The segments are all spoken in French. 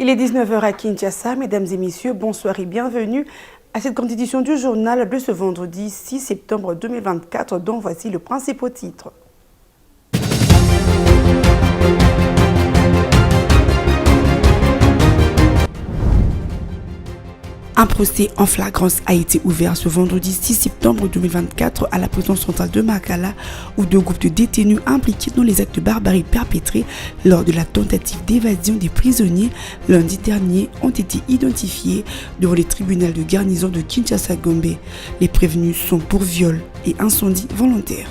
Il est 19 h à Kinshasa. Mesdames et messieurs, bonsoir et bienvenue à cette grande édition du journal de ce vendredi 6 septembre 2024, dont voici le principal titre. Un procès en flagrance a été ouvert ce vendredi 6 septembre 2024 à la prison centrale de Makala, où deux groupes de détenus impliqués dans les actes de barbarie perpétrés lors de la tentative d'évasion des prisonniers lundi dernier ont été identifiés devant les tribunaux de garnison de Kinshasa-Gombe. Les prévenus sont pour viol et incendie volontaire.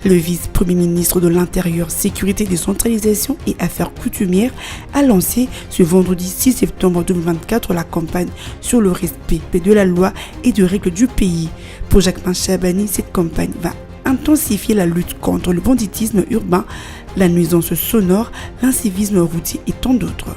Le vice-premier ministre de l'Intérieur, Sécurité, Décentralisation et Affaires coutumières a lancé ce vendredi 6 septembre 2024 la campagne sur le respect de la loi et des règles du pays. Pour Jacquemin Chabani, cette campagne va intensifier la lutte contre le banditisme urbain, la nuisance sonore, l'incivisme routier et tant d'autres.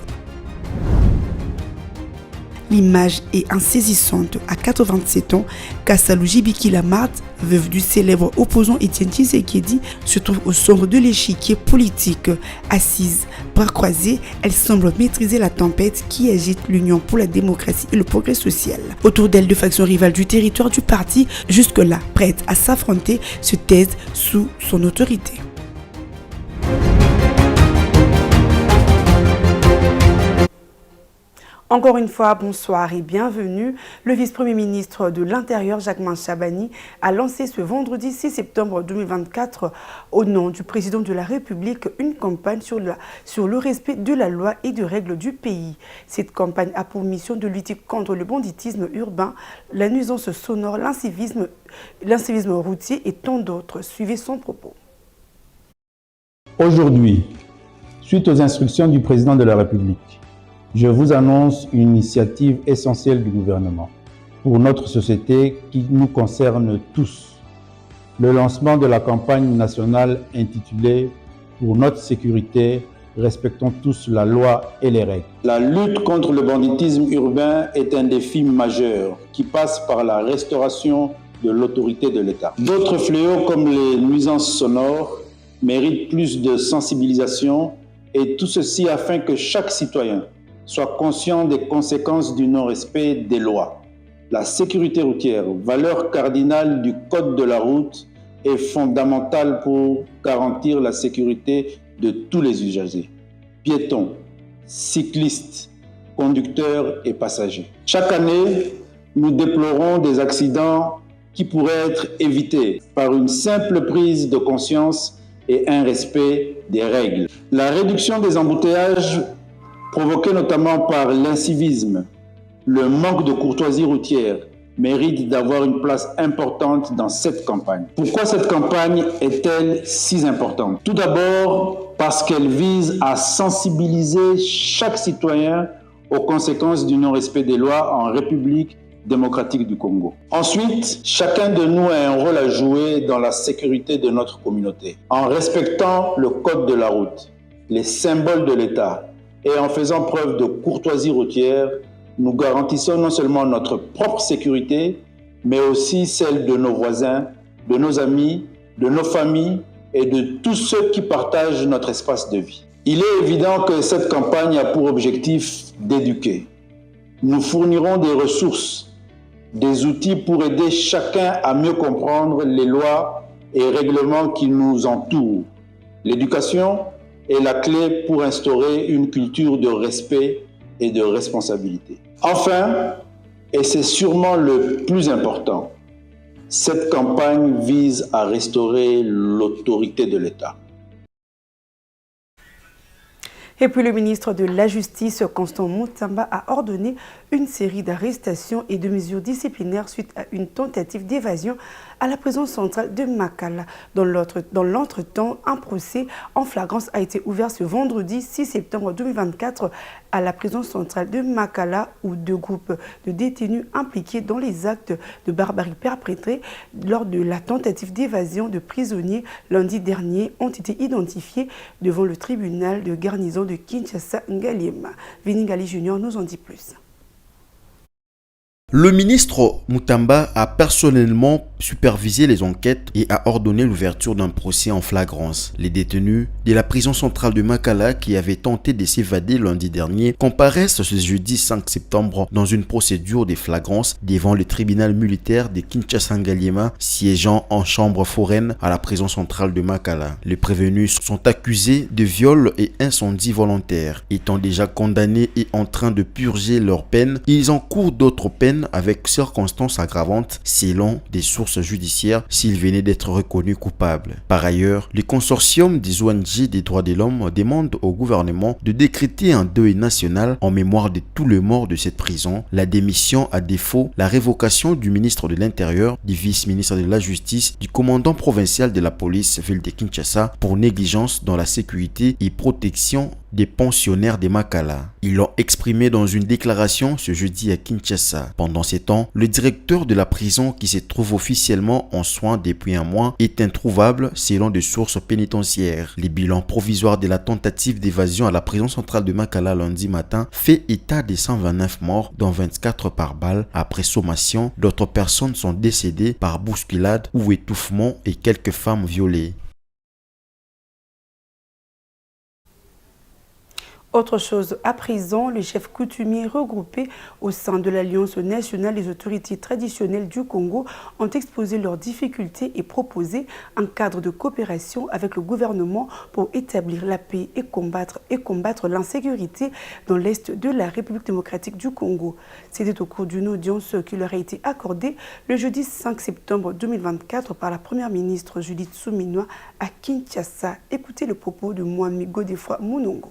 L'image est insaisissante. À 87 ans, Kassalou Jibiki Lamart, veuve du célèbre opposant Étienne Tshisekedi, se trouve au centre de l'échiquier politique. Assise, bras croisés, elle semble maîtriser la tempête qui agite l'Union pour la démocratie et le progrès social. Autour d'elle, deux factions rivales du territoire du parti, jusque-là prêtes à s'affronter, se taisent sous son autorité. Encore une fois, bonsoir et bienvenue. Le vice-premier ministre de l'Intérieur, Jacquemin Chabani, a lancé ce vendredi 6 septembre 2024, au nom du président de la République, une campagne sur le respect de la loi et des règles du pays. Cette campagne a pour mission de lutter contre le banditisme urbain, la nuisance sonore, l'incivisme routier et tant d'autres. Suivez son propos. Aujourd'hui, suite aux instructions du président de la République, je vous annonce une initiative essentielle du gouvernement pour notre société qui nous concerne tous. Le lancement de la campagne nationale intitulée « Pour notre sécurité, respectons tous la loi et les règles ». La lutte contre le banditisme urbain est un défi majeur qui passe par la restauration de l'autorité de l'État. D'autres fléaux comme les nuisances sonores méritent plus de sensibilisation et tout ceci afin que chaque citoyen soit conscient des conséquences du non-respect des lois. La sécurité routière, valeur cardinale du code de la route, est fondamentale pour garantir la sécurité de tous les usagers, piétons, cyclistes, conducteurs et passagers. Chaque année, nous déplorons des accidents qui pourraient être évités par une simple prise de conscience et un respect des règles. La réduction des embouteillages provoqué notamment par l'incivisme, le manque de courtoisie routière, mérite d'avoir une place importante dans cette campagne. Pourquoi cette campagne est-elle si importante? Tout d'abord parce qu'elle vise à sensibiliser chaque citoyen aux conséquences du non-respect des lois en République démocratique du Congo. Ensuite, chacun de nous a un rôle à jouer dans la sécurité de notre communauté, en respectant le code de la route, les symboles de l'État, et en faisant preuve de courtoisie routière, nous garantissons non seulement notre propre sécurité, mais aussi celle de nos voisins, de nos amis, de nos familles et de tous ceux qui partagent notre espace de vie. Il est évident que cette campagne a pour objectif d'éduquer. Nous fournirons des ressources, des outils pour aider chacun à mieux comprendre les lois et règlements qui nous entourent. L'éducation est la clé pour instaurer une culture de respect et de responsabilité. Enfin, et c'est sûrement le plus important, cette campagne vise à restaurer l'autorité de l'État. Et puis le ministre de la Justice, Constant Mutamba, a ordonné une série d'arrestations et de mesures disciplinaires suite à une tentative d'évasion à la prison centrale de Makala. Dans l'entretemps, un procès en flagrance a été ouvert ce vendredi 6 septembre 2024 à la prison centrale de Makala, où deux groupes de détenus impliqués dans les actes de barbarie perpétrés lors de la tentative d'évasion de prisonniers lundi dernier ont été identifiés devant le tribunal de garnison de Kinshasa-Ngaliema. Vinigali Junior nous en dit plus. Le ministre Mutamba a personnellement supervisé les enquêtes et a ordonné l'ouverture d'un procès en flagrance. Les détenus de la prison centrale de Makala qui avaient tenté de s'évader lundi dernier comparaissent ce jeudi 5 septembre dans une procédure de flagrance devant le tribunal militaire de Kinshasa-Ngaliema siégeant en chambre foraine à la prison centrale de Makala. Les prévenus sont accusés de viol et incendie volontaire. Étant déjà condamnés et en train de purger leur peine, ils encourent d'autres peines avec circonstances aggravantes selon des sources judiciaires s'ils venaient d'être reconnus coupables. Par ailleurs, le consortium des ONG des droits de l'homme demande au gouvernement de décréter un deuil national en mémoire de tous les morts de cette prison, la démission à défaut, la révocation du ministre de l'Intérieur, du vice-ministre de la Justice, du commandant provincial de la police ville de Kinshasa pour négligence dans la sécurité et protection des pensionnaires de Makala. Ils l'ont exprimé dans une déclaration ce jeudi à Kinshasa. Pendant ces temps, le directeur de la prison qui se trouve officiellement en soins depuis un mois est introuvable selon des sources pénitentiaires. Les bilans provisoires de la tentative d'évasion à la prison centrale de Makala lundi matin fait état de 129 morts, dont 24 par balle après sommation. D'autres personnes sont décédées par bousculade ou étouffement et quelques femmes violées. Autre chose, à présent, les chefs coutumiers regroupés au sein de l'Alliance nationale des autorités traditionnelles du Congo ont exposé leurs difficultés et proposé un cadre de coopération avec le gouvernement pour établir la paix et combattre l'insécurité dans l'est de la République démocratique du Congo. C'était au cours d'une audience qui leur a été accordée le jeudi 5 septembre 2024 par la première ministre Judith Suminwa à Kinshasa. Écoutez le propos de Mwami Godefroid Munongo.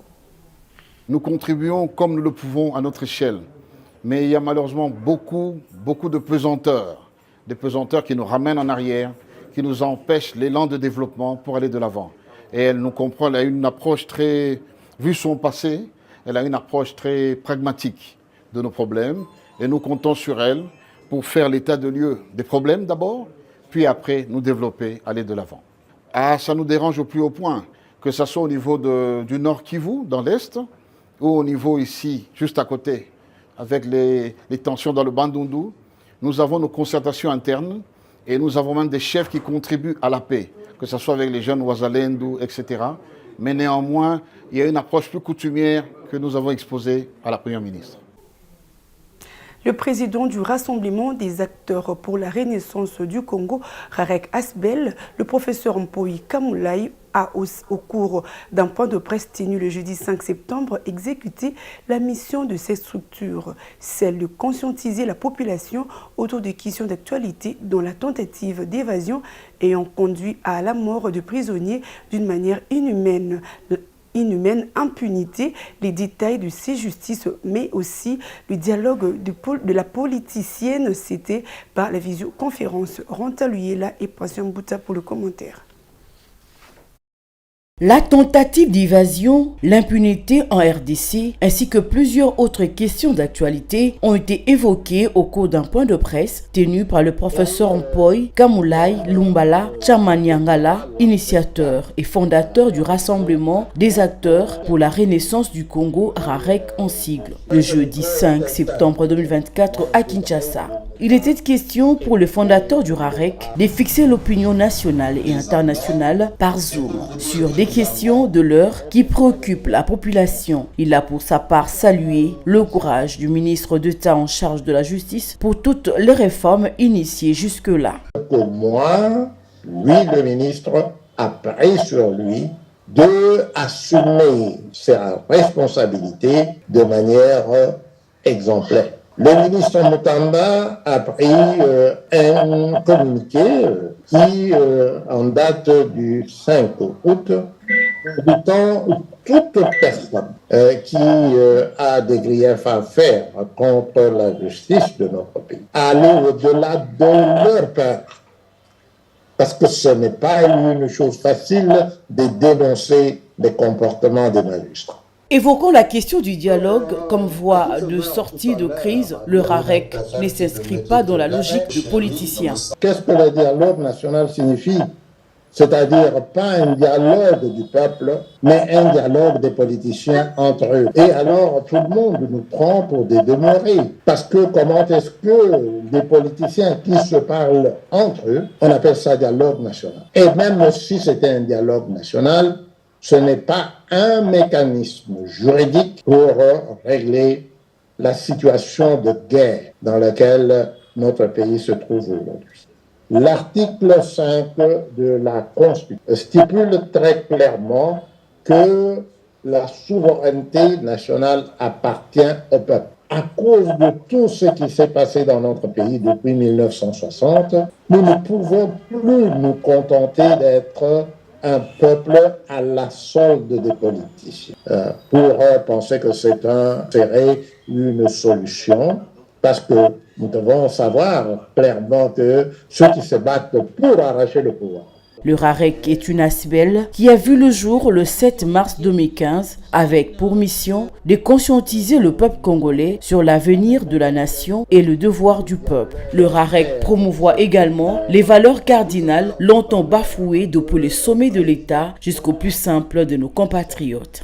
Nous contribuons comme nous le pouvons à notre échelle. Mais il y a malheureusement beaucoup de pesanteurs. Des pesanteurs qui nous ramènent en arrière, qui nous empêchent l'élan de développement pour aller de l'avant. Et elle nous comprend, elle a une approche très, vu son passé, elle a une approche très pragmatique de nos problèmes. Et nous comptons sur elle pour faire l'état de lieu des problèmes d'abord, puis après nous développer, aller de l'avant. Ah, ça nous dérange au plus haut point, que ce soit au niveau du Nord Kivu, dans l'Est, ou au niveau ici, juste à côté, avec les tensions dans le Bandundu. Nous avons nos concertations internes et nous avons même des chefs qui contribuent à la paix, que ce soit avec les jeunes Ouazalendou, etc. Mais néanmoins, il y a une approche plus coutumière que nous avons exposée à la Première ministre. Le président du Rassemblement des acteurs pour la renaissance du Congo, Rarek Asbel, le professeur Mpoyi Kamulaï, a, au cours d'un point de presse tenu le jeudi 5 septembre, exécuté la mission de ces structures, celle de conscientiser la population autour des questions d'actualité dont la tentative d'évasion ayant conduit à la mort de prisonniers d'une manière inhumaine, impunité, les détails de ces justices, mais aussi le dialogue de la politicienne, c'était par la visioconférence. Ranta Luyela et Patient Bouta pour le commentaire. La tentative d'évasion, l'impunité en RDC, ainsi que plusieurs autres questions d'actualité ont été évoquées au cours d'un point de presse tenu par le professeur Mpoyi Kamulaï Lumbala Chamanyangala, initiateur et fondateur du Rassemblement des acteurs pour la renaissance du Congo, RAREC en sigle, le jeudi 5 septembre 2024 à Kinshasa. Il était question pour le fondateur du RAREC de fixer l'opinion nationale et internationale par Zoom sur des questions de l'heure qui préoccupent la population. Il a pour sa part salué le courage du ministre d'État en charge de la justice pour toutes les réformes initiées jusque-là. Pour moi, lui, le ministre, a pris sur lui d'assumer sa responsabilité de manière exemplaire. Le ministre Mutamba a pris un communiqué qui, en date du 5 août, invitant toute personne qui a des griefs à faire contre la justice de notre pays à aller au-delà de leur peur. Parce que ce n'est pas une chose facile de dénoncer les comportements des magistrats. Évoquant la question du dialogue comme voie de sortie de crise, le RAREC ne s'inscrit pas dans la logique de politicien. Qu'est-ce que le dialogue national signifie? c'est-à-dire pas un dialogue du peuple, mais un dialogue des politiciens entre eux. Et alors, tout le monde nous prend pour des demeurés. Parce que comment est-ce que des politiciens qui se parlent entre eux, on appelle ça dialogue national. Et même si c'était un dialogue national, ce n'est pas un mécanisme juridique pour régler la situation de guerre dans laquelle notre pays se trouve aujourd'hui. L'article 5 de la Constitution stipule très clairement que la souveraineté nationale appartient au peuple. À cause de tout ce qui s'est passé dans notre pays depuis 1960, nous ne pouvons plus nous contenter d'être un peuple à la solde des politiciens. Pour penser que serait une solution, parce que nous devons savoir clairement que ceux qui se battent pour arracher le pouvoir. Le RAREC est une ASBEL qui a vu le jour le 7 mars 2015 avec pour mission de conscientiser le peuple congolais sur l'avenir de la nation et le devoir du peuple. Le RAREC promouvoit également les valeurs cardinales longtemps bafouées depuis les sommets de l'État jusqu'au plus simple de nos compatriotes.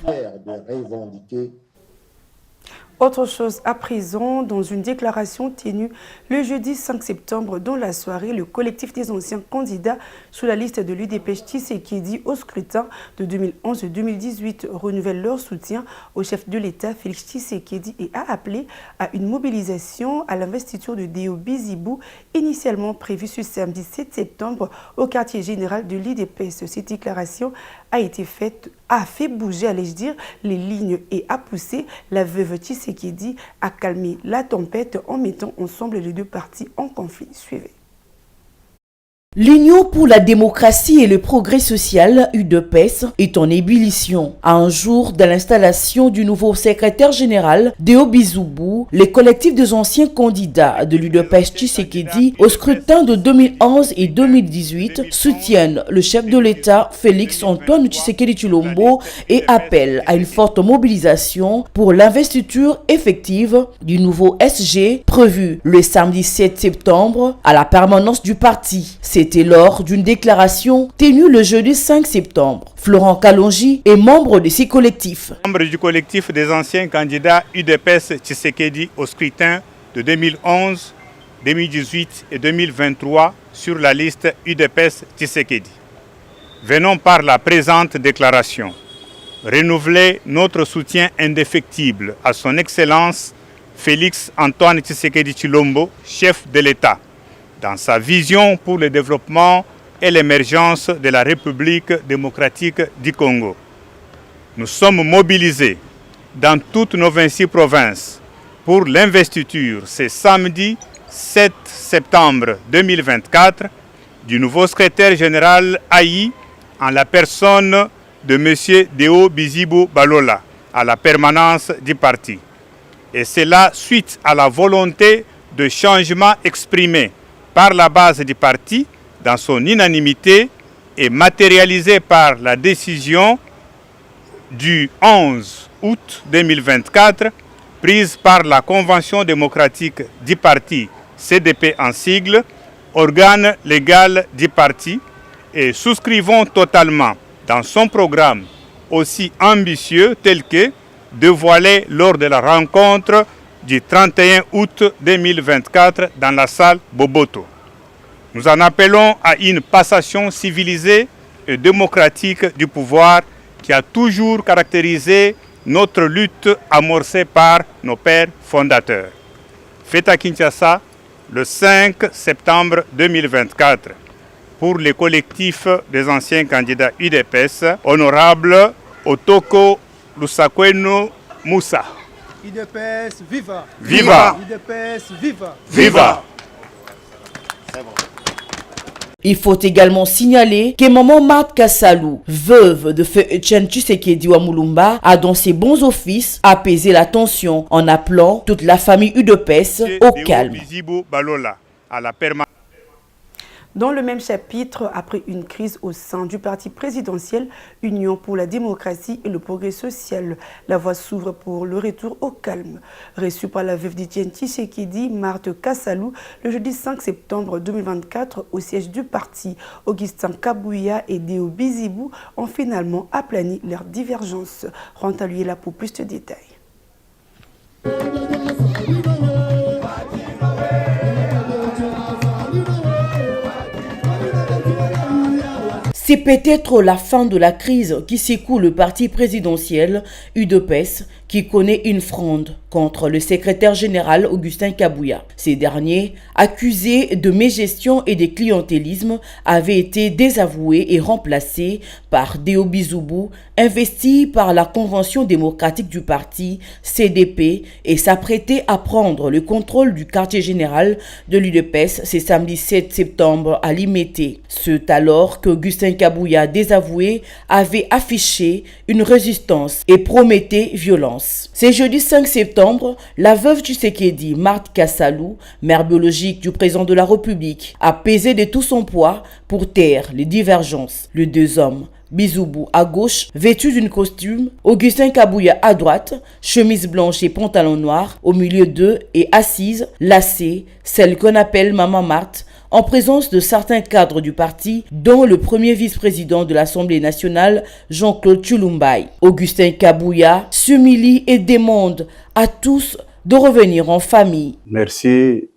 Autre chose à présent, dans une déclaration tenue le jeudi 5 septembre dans la soirée, le collectif des anciens candidats sous la liste de l'UDPS Tshisekedi au scrutin de 2011-2018 renouvelle leur soutien au chef de l'État Félix Tshisekedi et a appelé à une mobilisation à l'investiture de Deo Bizibou initialement prévue ce samedi 7 septembre au quartier général de l'UDPS. Cette déclaration a fait bouger, allais-je dire, les lignes et a poussé la veuve Tshisekedi à calmer la tempête en mettant ensemble les deux partis en conflit. Suivez. L'Union pour la démocratie et le progrès social, UDPS, est en ébullition. À un jour de l'installation du nouveau secrétaire général, Deo Bizibou, les collectifs des anciens candidats de l'UDPS Tshisekedi au scrutin de 2011 et 2018 soutiennent le chef de l'État, Félix Antoine Tshisekedi Tshilombo, et appellent à une forte mobilisation pour l'investiture effective du nouveau SG prévu le samedi 7 septembre à la permanence du parti. C'était lors d'une déclaration tenue le jeudi 5 septembre. Florent Kalonji est membre de ces collectifs. Membre du collectif des anciens candidats UDPS Tshisekedi au scrutin de 2011, 2018 et 2023 sur la liste UDPS Tshisekedi. Venons par la présente déclaration renouveler notre soutien indéfectible à son Excellence Félix Antoine Tshisekedi Tshilombo, chef de l'État, dans sa vision pour le développement et l'émergence de la République démocratique du Congo. Nous sommes mobilisés dans toutes nos 26 provinces pour l'investiture ce samedi 7 septembre 2024 du nouveau secrétaire général AI en la personne de M. Deo Bizibou Balola à la permanence du parti. Et cela suite à la volonté de changement exprimée par la base du parti dans son unanimité et matérialisée par la décision du 11 août 2024 prise par la Convention démocratique du parti CDP en sigle, organe légal du parti, et souscrivons totalement dans son programme aussi ambitieux tel que dévoilé lors de la rencontre du 31 août 2024 dans la salle Boboto. Nous en appelons à une passation civilisée et démocratique du pouvoir qui a toujours caractérisé notre lutte amorcée par nos pères fondateurs. Fait à Kinshasa le 5 septembre 2024 pour les collectifs des anciens candidats UDPS, honorable Otoko Lusakweno Moussa. UDPS, viva! Viva! UDPS, viva! Viva! Il faut également signaler que maman Marthe Kassalou, veuve de feu Etienne Tshisekedi Wamulumba, a dans ses bons offices apaisé la tension en appelant toute la famille UDPS au calme. Dans le même chapitre, après une crise au sein du parti présidentiel Union pour la démocratie et le progrès social, la voie s'ouvre pour le retour au calme. Reçu par la veuve d'Etienne Tshisekedi, Marthe Kassalou, le jeudi 5 septembre 2024 au siège du parti, Augustin Kabouya et Deo Bizibou ont finalement aplani leurs divergences. Rentre à lui là pour plus de détails. C'est peut-être la fin de la crise qui secoue le parti présidentiel UDPS qui connaît une fronde contre le secrétaire général Augustin Kabouya. Ces derniers, accusés de mégestion et de clientélisme, avaient été désavoués et remplacés par Deo Bizibou, investi par la Convention démocratique du parti CDP et s'apprêtait à prendre le contrôle du quartier général de l'UDPS ce samedi 7 septembre à Limete. C'est alors qu'Augustin Kabouya, désavoué, avait affiché une résistance et promettait violence. C'est jeudi 5 septembre, la veuve Tshisekedi, Marthe Kassalou, mère biologique du président de la République, a pesé de tout son poids pour taire les divergences. Les deux hommes, Bizibou à gauche, vêtu d'une costume, Augustin Kabouya à droite, chemise blanche et pantalon noir, au milieu d'eux et assise, lassée, celle qu'on appelle Maman Marthe, en présence de certains cadres du parti, dont le premier vice-président de l'Assemblée nationale, Jean-Claude Tshilumbai. Augustin Kabouya s'humilie et demande à tous de revenir en famille. Merci,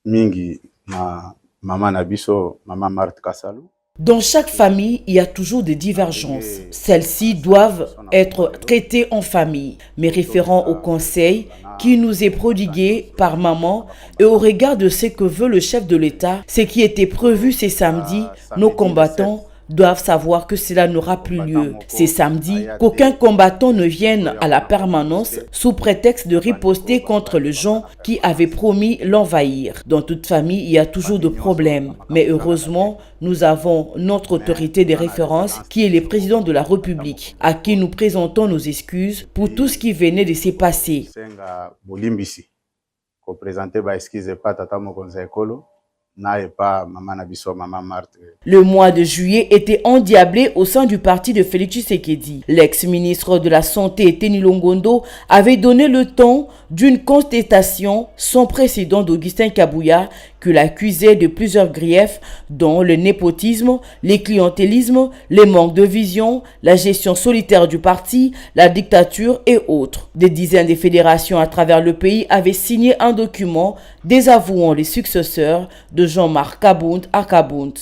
Mingi, ma maman Nabiso, maman Marthe Kassalou. Dans chaque famille, il y a toujours des divergences. Celles-ci doivent être traitées en famille, mais référant au conseil qui nous est prodigué par maman et au regard de ce que veut le chef de l'État, ce qui était prévu ce samedi, nos combattants doivent savoir que cela n'aura plus lieu. C'est samedi qu'aucun combattant ne vienne à la permanence sous prétexte de riposter contre le gens qui avaient promis l'envahir. Dans toute famille, il y a toujours de problèmes. Mais heureusement, nous avons notre autorité de référence qui est le président de la République, à qui nous présentons nos excuses pour tout ce qui venait de se passer. Le mois de juillet était endiablé au sein du parti de Félix Tshisekedi. L'ex-ministre de la Santé, Teni Longondo, avait donné le ton d'une contestation sans précédent d'Augustin Kabouya, que l'accusait de plusieurs griefs, dont le népotisme, le clientélisme, le manque de vision, la gestion solitaire du parti, la dictature et autres. Des dizaines de fédérations à travers le pays avaient signé un document désavouant les successeurs de Jean-Marc Kabound à Kabound.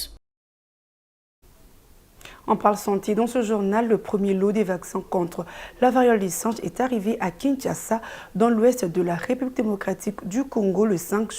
On parle santé. Dans ce journal, le premier lot des vaccins contre la variole des singes est arrivé à Kinshasa, dans l'ouest de la République démocratique du Congo, le 5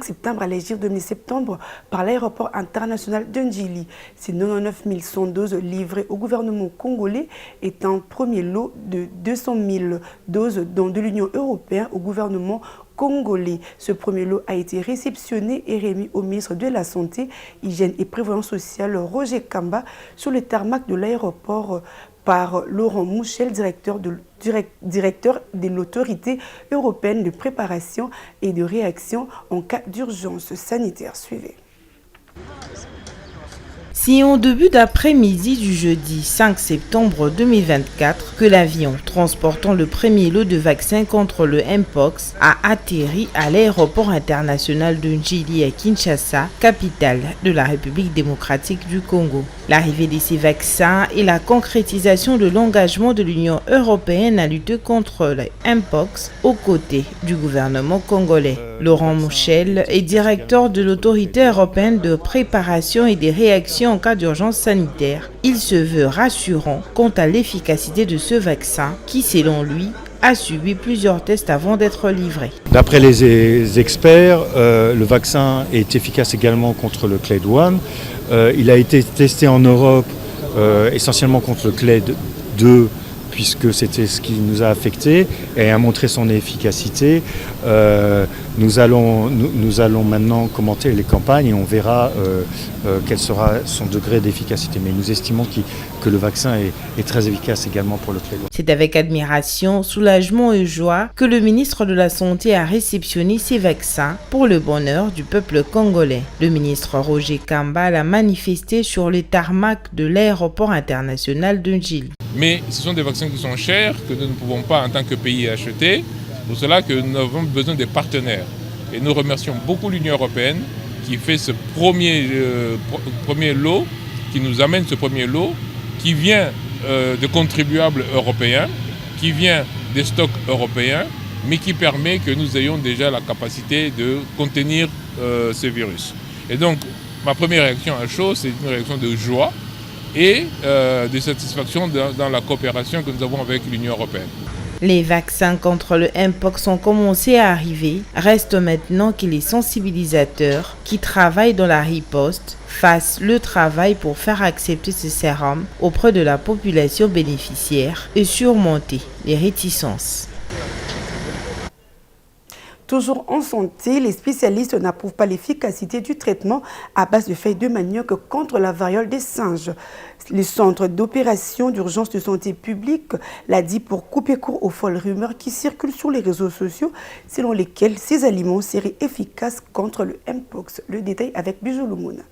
septembre à l'égide de mi-septembre par l'aéroport international de Njili. C'est 99 100 doses livrées au gouvernement congolais et un premier lot de 200 000 doses de l'Union européenne au gouvernement congolais. Ce premier lot a été réceptionné et remis au ministre de la Santé, Hygiène et Prévoyance sociale, Roger Kamba, sur le tarmac de l'aéroport par Laurent Mouchel, directeur de l'autorité européenne de préparation et de réaction en cas d'urgence sanitaire. Suivez. C'est en début d'après-midi du jeudi 5 septembre 2024 que l'avion transportant le premier lot de vaccins contre le Mpox a atterri à l'aéroport international de Njili à Kinshasa, capitale de la République démocratique du Congo. L'arrivée de ces vaccins est la concrétisation de l'engagement de l'Union européenne à lutter contre le Mpox aux côtés du gouvernement congolais. Laurent Mouchel est directeur de l'autorité européenne de préparation et des réactions en cas d'urgence sanitaire. Il se veut rassurant quant à l'efficacité de ce vaccin qui, selon lui, a subi plusieurs tests avant d'être livré. D'après les experts, le vaccin est efficace également contre le Clade 1. Il a été testé en Europe essentiellement contre le Clade 2, puisque c'était ce qui nous a affecté et a montré son efficacité. Nous allons maintenant commenter les campagnes et on verra quel sera son degré d'efficacité. Mais nous estimons que le vaccin est très efficace également pour le Clade 1. C'est avec admiration, soulagement et joie que le ministre de la Santé a réceptionné ces vaccins pour le bonheur du peuple congolais. Le ministre Roger Kamba l'a manifesté sur les tarmacs de l'aéroport international de Njili. Mais ce sont des vaccins qui sont chers, que nous ne pouvons pas en tant que pays acheter. Pour cela que nous avons besoin des partenaires. Et nous remercions beaucoup l'Union européenne qui fait ce premier lot, qui nous amène ce premier lot, qui vient de contribuables européens, qui vient des stocks européens, mais qui permet que nous ayons déjà la capacité de contenir ces virus. Et donc, ma première réaction à chaud, c'est une réaction de joie et de satisfaction dans la coopération que nous avons avec l'Union européenne. Les vaccins contre le Mpox ont commencé à arriver. Reste maintenant que les sensibilisateurs qui travaillent dans la riposte fassent le travail pour faire accepter ce sérum auprès de la population bénéficiaire et surmonter les réticences. Toujours en santé, les spécialistes n'approuvent pas l'efficacité du traitement à base de feuilles de manioc contre la variole des singes. Le centre d'opération d'urgence de santé publique l'a dit pour couper court aux folles rumeurs qui circulent sur les réseaux sociaux selon lesquelles ces aliments seraient efficaces contre le Mpox. Le détail avec Bijou Lumuna.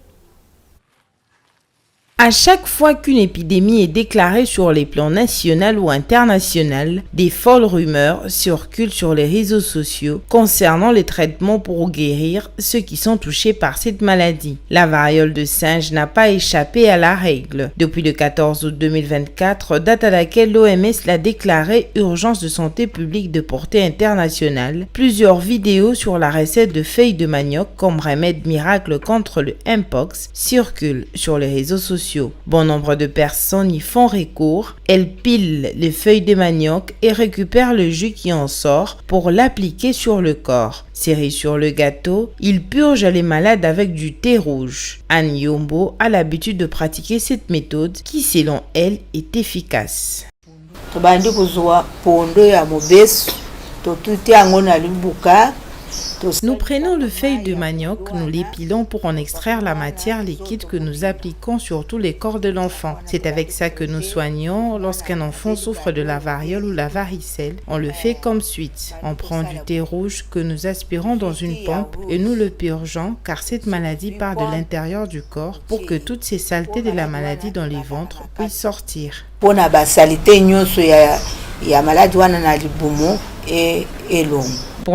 À chaque fois qu'une épidémie est déclarée sur les plans national ou international, des folles rumeurs circulent sur les réseaux sociaux concernant les traitements pour guérir ceux qui sont touchés par cette maladie. La variole de singe n'a pas échappé à la règle. Depuis le 14 août 2024, date à laquelle l'OMS l'a déclaré urgence de santé publique de portée internationale, plusieurs vidéos sur la recette de feuilles de manioc comme remède miracle contre le Mpox circulent sur les réseaux sociaux. Bon nombre de personnes y font recours. Elles pilent les feuilles de manioc et récupèrent le jus qui en sort pour l'appliquer sur le corps. Serré sur le gâteau, ils purgent les malades avec du thé rouge. Anne Yombo a l'habitude de pratiquer cette méthode qui, selon elle, est efficace. Nous prenons le feuille de manioc, nous l'épilons pour en extraire la matière liquide que nous appliquons sur tous les corps de l'enfant. C'est avec ça que nous soignons lorsqu'un enfant souffre de la variole ou la varicelle. On le fait comme suite. On prend du thé rouge que nous aspirons dans une pompe et nous le purgeons car cette maladie part de l'intérieur du corps pour que toutes ces saletés de la maladie dans les ventres puissent sortir. Pour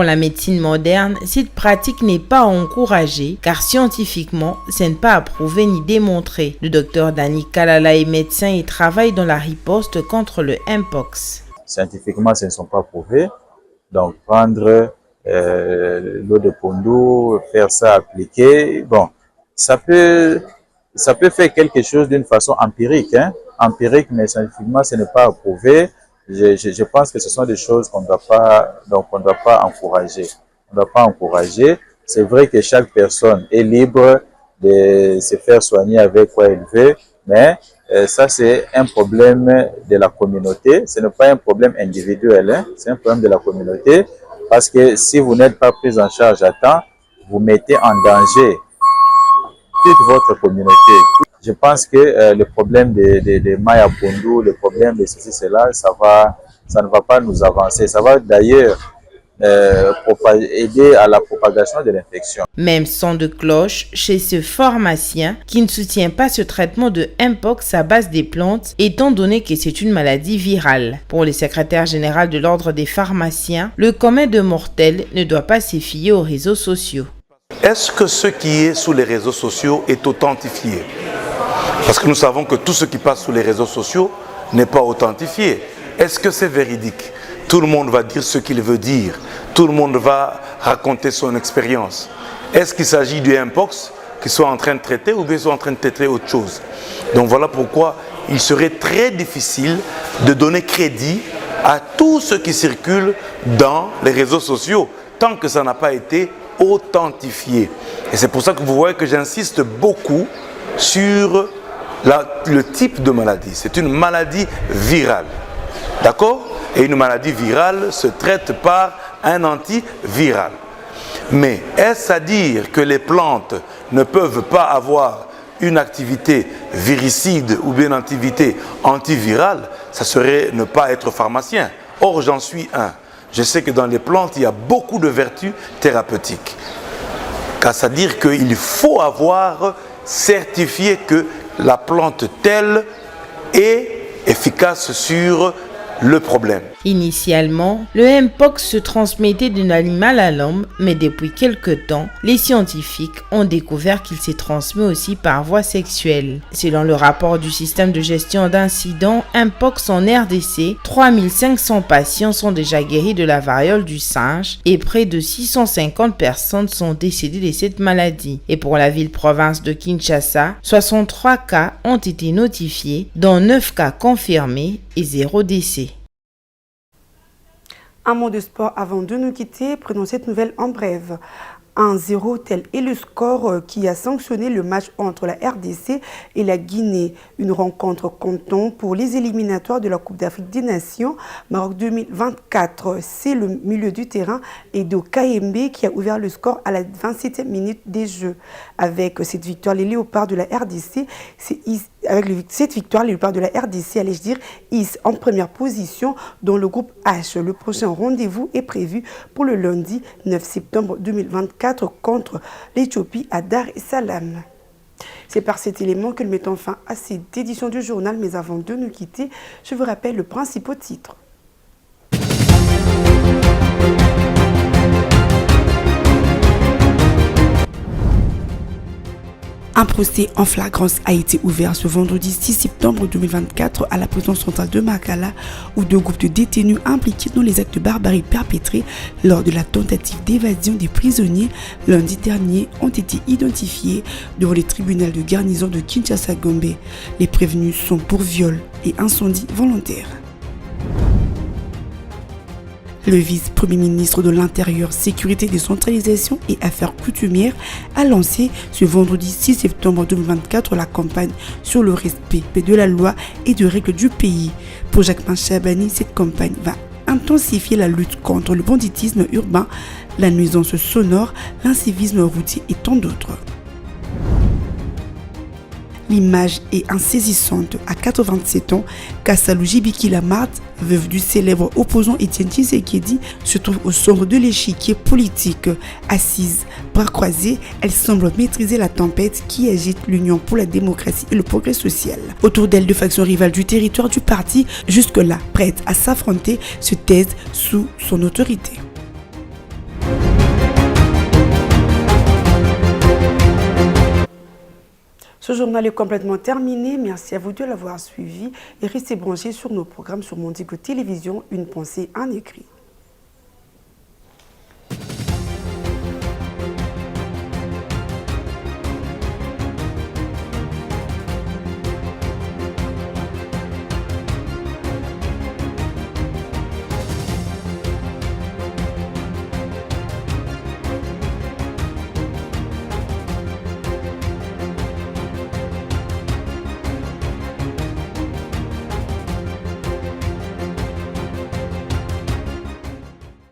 la médecine moderne, cette pratique n'est pas encouragée car scientifiquement, ce n'est pas approuvé ni démontré. Le docteur Dani Kalala est médecin et travaille dans la riposte contre le Mpox. Scientifiquement, ce ne sont pas prouvés. Donc, prendre l'eau de pondou, faire ça appliquer, bon, ça peut faire quelque chose d'une façon empirique, empirique, mais scientifiquement, ce n'est pas approuvé. Je pense que ce sont des choses qu'on ne doit pas encourager. On ne doit pas encourager. C'est vrai que chaque personne est libre de se faire soigner avec quoi elle veut, mais ça c'est un problème de la communauté. Ce n'est pas un problème individuel, c'est un problème de la communauté. Parce que si vous n'êtes pas pris en charge à temps, vous mettez en danger toute votre communauté. Je pense que le problème des Maya Pondou, le problème de ceci, cela, ça ne va pas nous avancer. Ça va d'ailleurs aider à la propagation de l'infection. Même son de cloche chez ce pharmacien qui ne soutient pas ce traitement de Mpox à base des plantes, étant donné que c'est une maladie virale. Pour le secrétaire général de l'ordre des pharmaciens, le commun de mortels ne doit pas se fier aux réseaux sociaux. Est-ce que ce qui est sur les réseaux sociaux est authentifié? Parce que nous savons que tout ce qui passe sur les réseaux sociaux n'est pas authentifié. Est-ce que c'est véridique? Tout le monde va dire ce qu'il veut dire. Tout le monde va raconter son expérience. Est-ce qu'il s'agit du Mpox qu'ils sont en train de traiter ou bien ils sont en train de traiter autre chose? Donc voilà pourquoi il serait très difficile de donner crédit à tout ce qui circule dans les réseaux sociaux tant que ça n'a pas été authentifié. Et c'est pour ça que vous voyez que j'insiste beaucoup sur le type de maladie. C'est une maladie virale. D'accord? Et une maladie virale se traite par un antiviral. Mais est-ce à dire que les plantes ne peuvent pas avoir une activité viricide ou bien une activité antivirale, ça serait ne pas être pharmacien. Or, j'en suis un. Je sais que dans les plantes, il y a beaucoup de vertus thérapeutiques. C'est-à-dire qu'il faut avoir certifié que la plante telle est efficace sur le problème. Initialement, le Mpox se transmettait d'un animal à l'homme, mais depuis quelque temps, les scientifiques ont découvert qu'il se transmet aussi par voie sexuelle. Selon le rapport du système de gestion d'incidents Mpox en RDC, 3500 patients sont déjà guéris de la variole du singe et près de 650 personnes sont décédées de cette maladie. Et pour la ville-province de Kinshasa, 63 cas ont été notifiés, dont 9 cas confirmés et 0 décès. Un mot de sport avant de nous quitter, prenons cette nouvelle en bref. 1-0, tel est le score qui a sanctionné le match entre la RDC et la Guinée. Une rencontre comptant pour les éliminatoires de la Coupe d'Afrique des Nations Maroc 2024. C'est le milieu du terrain Edo Kayembe qui a ouvert le score à la 27e minute des Jeux. Avec cette victoire, les Léopards de la RDC, allais-je dire, hisse en première position dans le groupe H. Le prochain rendez-vous est prévu pour le lundi 9 septembre 2024 contre l'Éthiopie à Dar es Salaam. C'est par cet élément que nous mettons fin à cette édition du journal, mais avant de nous quitter, je vous rappelle le principal titre. Un procès en flagrance a été ouvert ce vendredi 6 septembre 2024 à la prison centrale de Makala, où deux groupes de détenus impliqués dans les actes de barbarie perpétrés lors de la tentative d'évasion des prisonniers lundi dernier ont été identifiés devant le tribunal de garnison de Kinshasa-Gombe. Les prévenus sont pour viol et incendie volontaire. Le vice-premier ministre de l'Intérieur, Sécurité, Décentralisation et Affaires coutumières a lancé ce vendredi 6 septembre 2024 la campagne sur le respect de la loi et de règles du pays. Pour Jacquemin Chabani, cette campagne va intensifier la lutte contre le banditisme urbain, la nuisance sonore, l'incivisme routier et tant d'autres. L'image est insaisissante. À 87 ans, Kassalou Jibiki Lamarthe, veuve du célèbre opposant Étienne Tshisekedi, se trouve au centre de l'échiquier politique. Assise, bras croisés, elle semble maîtriser la tempête qui agite l'Union pour la démocratie et le progrès social. Autour d'elle, deux factions rivales du territoire du parti, jusque-là prêtes à s'affronter, se taisent sous son autorité. Ce journal est complètement terminé. Merci à vous de l'avoir suivi et restez branchés sur nos programmes sur Mondigo Télévision. Une pensée en écrit.